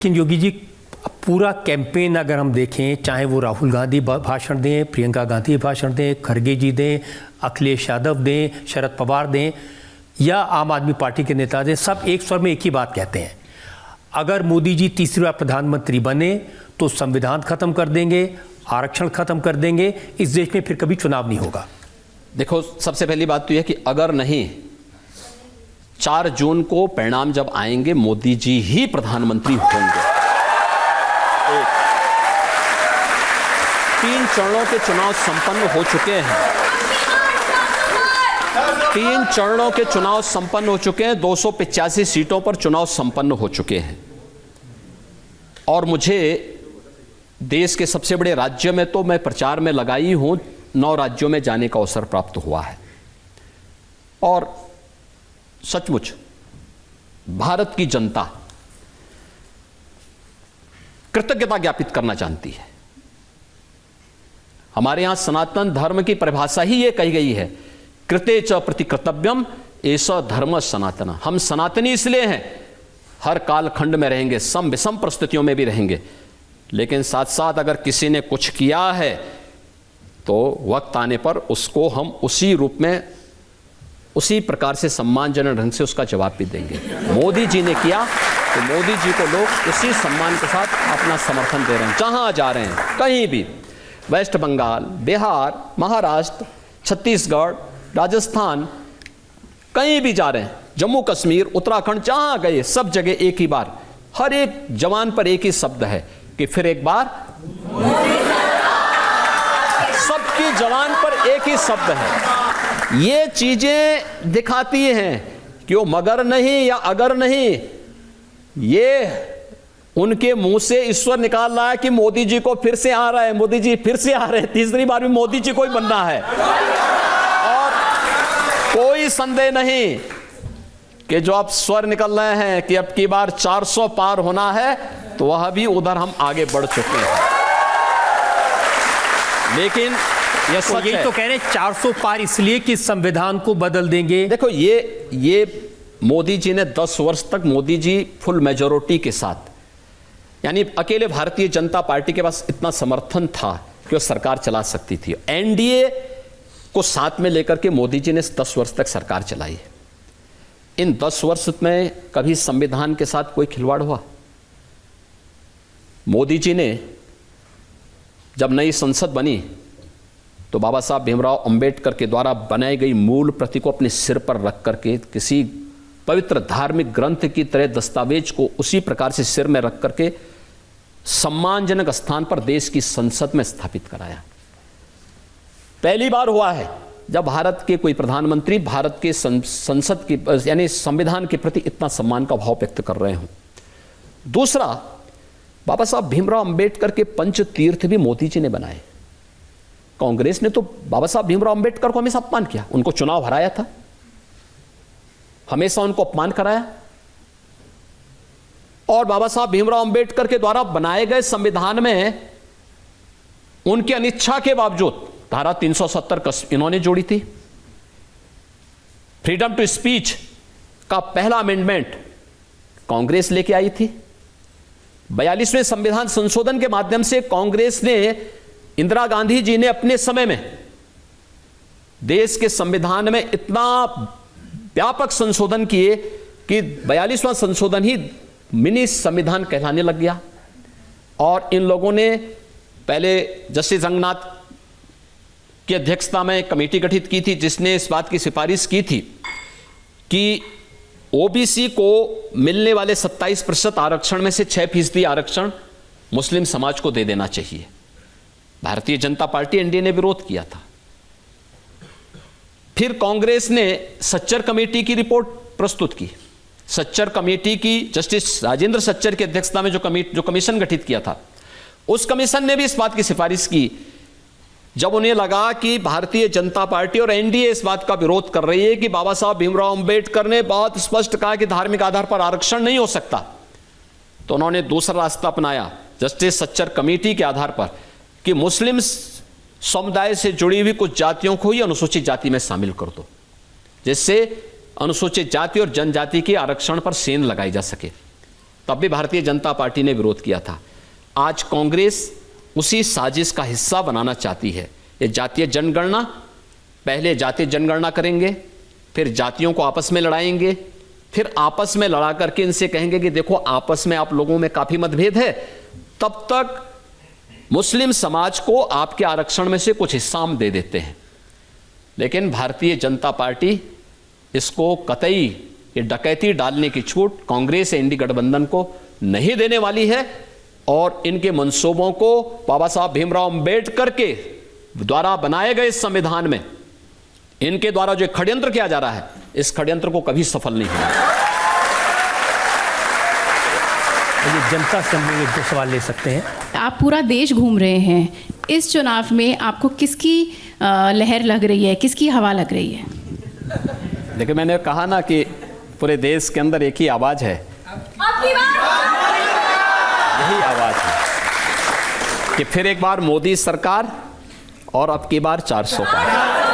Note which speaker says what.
Speaker 1: लेकिन योगी जी पूरा कैंपेन अगर हम देखें, चाहे वो राहुल गांधी भाषण दें, प्रियंका गांधी भाषण दें, खड़गे जी दें, अखिलेश यादव दें, शरद पवार दें या आम आदमी पार्टी के नेता दें, सब एक स्वर में एक ही बात कहते हैं, अगर मोदी जी तीसरी बार प्रधानमंत्री बने तो संविधान खत्म कर देंगे, आरक्षण खत्म कर देंगे, इस देश में फिर कभी चुनाव नहीं होगा।
Speaker 2: देखो, सबसे पहली बात तो यह कि अगर नहीं 4 जून को परिणाम जब आएंगे मोदी जी ही प्रधानमंत्री होंगे। 3 चरणों के चुनाव संपन्न हो चुके हैं। 3 चरणों के चुनाव संपन्न हो चुके हैं। 285 सीटों पर चुनाव संपन्न हो चुके हैं। और मुझे देश के सबसे बड़े राज्य में तो मैं प्रचार में लगाई हूं, 9 राज्यों में जाने का अवसर प्राप्त हुआ है। और सचमुच भारत की जनता कृतज्ञता ज्ञापित करना जानती है। हमारे यहां सनातन धर्म की परिभाषा ही यह कही गई है, कृते च प्रति कर्तव्यम ऐसा धर्म सनातन। हम सनातनी इसलिए हैं, हर कालखंड में रहेंगे, सम विषम परिस्थितियों में भी रहेंगे, लेकिन साथ साथ अगर किसी ने कुछ किया है तो वक्त आने पर उसको हम उसी रूप में, उसी प्रकार से सम्मानजनक ढंग से उसका जवाब भी देंगे। मोदी जी ने किया तो मोदी जी को लोग उसी सम्मान के साथ अपना समर्थन दे रहे हैं। जहां जा रहे हैं, कहीं भी, वेस्ट बंगाल, बिहार, महाराष्ट्र, छत्तीसगढ़, राजस्थान, कहीं भी जा रहे हैं, जम्मू कश्मीर, उत्तराखंड, जहां गए सब जगह एक ही बार, हर एक जवान पर एक ही शब्द है कि फिर एक बार, सबकी जवान पर एक ही शब्द है। ये चीजें दिखाती हैं कि वो मगर नहीं या अगर नहीं, ये उनके मुंह से ईश्वर निकाल रहा है कि मोदी जी को फिर से आ रहा है, मोदी जी फिर से आ रहे हैं, तीसरी बार भी मोदी जी को ही बनना है। और कोई संदेह नहीं कि जो अब स्वर निकल रहे हैं कि अब की बार 400 पार होना है, तो वह भी उधर हम आगे बढ़ चुके हैं। लेकिन ये सच है,
Speaker 1: तो कह रहे हैं 400 पार इसलिए कि संविधान को बदल देंगे।
Speaker 2: देखो, ये मोदी जी ने 10 वर्ष तक, मोदी जी फुल मेजॉरिटी के साथ, यानी अकेले भारतीय जनता पार्टी के पास इतना समर्थन था कि वो सरकार चला सकती थी। एनडीए को साथ में लेकर के मोदी जी ने 10 वर्ष तक सरकार चलाई है। इन 10 वर्ष में कभी संविधान के साथ कोई खिलवाड़ हुआ? मोदी जी ने जब नई संसद बनी तो बाबा साहब भीमराव अंबेडकर के द्वारा बनाई गई मूल प्रति को अपने सिर पर रख करके, किसी पवित्र धार्मिक ग्रंथ की तरह दस्तावेज को उसी प्रकार से सिर में रख करके सम्मानजनक स्थान पर देश की संसद में स्थापित कराया। पहली बार हुआ है जब भारत के कोई प्रधानमंत्री भारत के संसद की, यानी संविधान के प्रति इतना सम्मान का भाव व्यक्त कर रहे हों। दूसरा, बाबा साहब भीमराव अंबेडकर के पंच तीर्थ भी मोदी जी ने बनाए। कांग्रेस ने तो बाबा साहब भीमराव अंबेडकर को हमेशा अपमान किया, उनको चुनाव हराया था, हमेशा उनको अपमान कराया। और बाबा साहब भीमराव अंबेडकर के द्वारा बनाए गए संविधान में उनकी अनिच्छा के बावजूद धारा 370 इन्होंने जोड़ी थी। फ्रीडम टू स्पीच का पहला अमेंडमेंट कांग्रेस लेके आई थी। 42वें संविधान संशोधन के माध्यम से कांग्रेस ने, इंदिरा गांधी जी ने अपने समय में देश के संविधान में इतना व्यापक संशोधन किए कि 42वां संशोधन ही मिनी संविधान कहलाने लग गया। और इन लोगों ने पहले जस्टिस रंगनाथ की अध्यक्षता में कमेटी गठित की थी, जिसने इस बात की सिफारिश की थी कि ओबीसी को मिलने वाले 27% आरक्षण में से 6% आरक्षण मुस्लिम समाज को दे देना चाहिए। भारतीय जनता पार्टी, एनडीए ने विरोध किया था। फिर कांग्रेस ने सच्चर कमेटी की रिपोर्ट प्रस्तुत की। सच्चर कमेटी की, जस्टिस राजेंद्र सच्चर की अध्यक्षता में जो कमीशन गठित किया था, उस कमीशन ने भी इस बात की सिफारिश की, जब उन्हें लगा कि भारतीय जनता पार्टी और एनडीए इस बात का विरोध कर रही है कि बाबा साहब भीमराव अंबेडकर ने बहुत स्पष्ट कहा कि धार्मिक आधार पर आरक्षण नहीं हो सकता, तो उन्होंने दूसरा रास्ता अपनाया जस्टिस सच्चर कमेटी के आधार पर कि मुस्लिम समुदाय से जुड़ी हुई कुछ जातियों को ही अनुसूचित जाति में शामिल कर दो, जिससे अनुसूचित जाति और जनजाति के आरक्षण पर सेंध लगाई जा सके। तब भी भारतीय जनता पार्टी ने विरोध किया था। आज कांग्रेस उसी साजिश का हिस्सा बनाना चाहती है। ये जातीय जनगणना, पहले जातीय जनगणना करेंगे, फिर जातियों को आपस में लड़ाएंगे, फिर आपस में लड़ा करके इनसे कहेंगे कि देखो आपस में आप लोगों में काफी मतभेद है, तब तक मुस्लिम समाज को आपके आरक्षण में से कुछ हिस्सा हम दे देते हैं। लेकिन भारतीय जनता पार्टी इसको कतई ये डकैती डालने की छूट कांग्रेस या इंडी गठबंधन को नहीं देने वाली है और इनके मंसूबों को बाबा साहब भीमराव अंबेडकर के द्वारा बनाए गए इस संविधान में इनके द्वारा जो षड्यंत्र किया जा रहा है, इस षड्यंत्र को कभी सफल नहीं होगा।
Speaker 1: ये जनता से हम एक दो सवाल ले सकते हैं।
Speaker 3: आप पूरा देश घूम रहे हैं, इस चुनाव में आपको किसकी लहर लग रही है, किसकी हवा लग रही है?
Speaker 2: देखिए, मैंने कहा ना कि पूरे देश के अंदर एक ही आवाज है, यही आवाज है कि फिर एक बार मोदी सरकार और अब की बार 400 पार।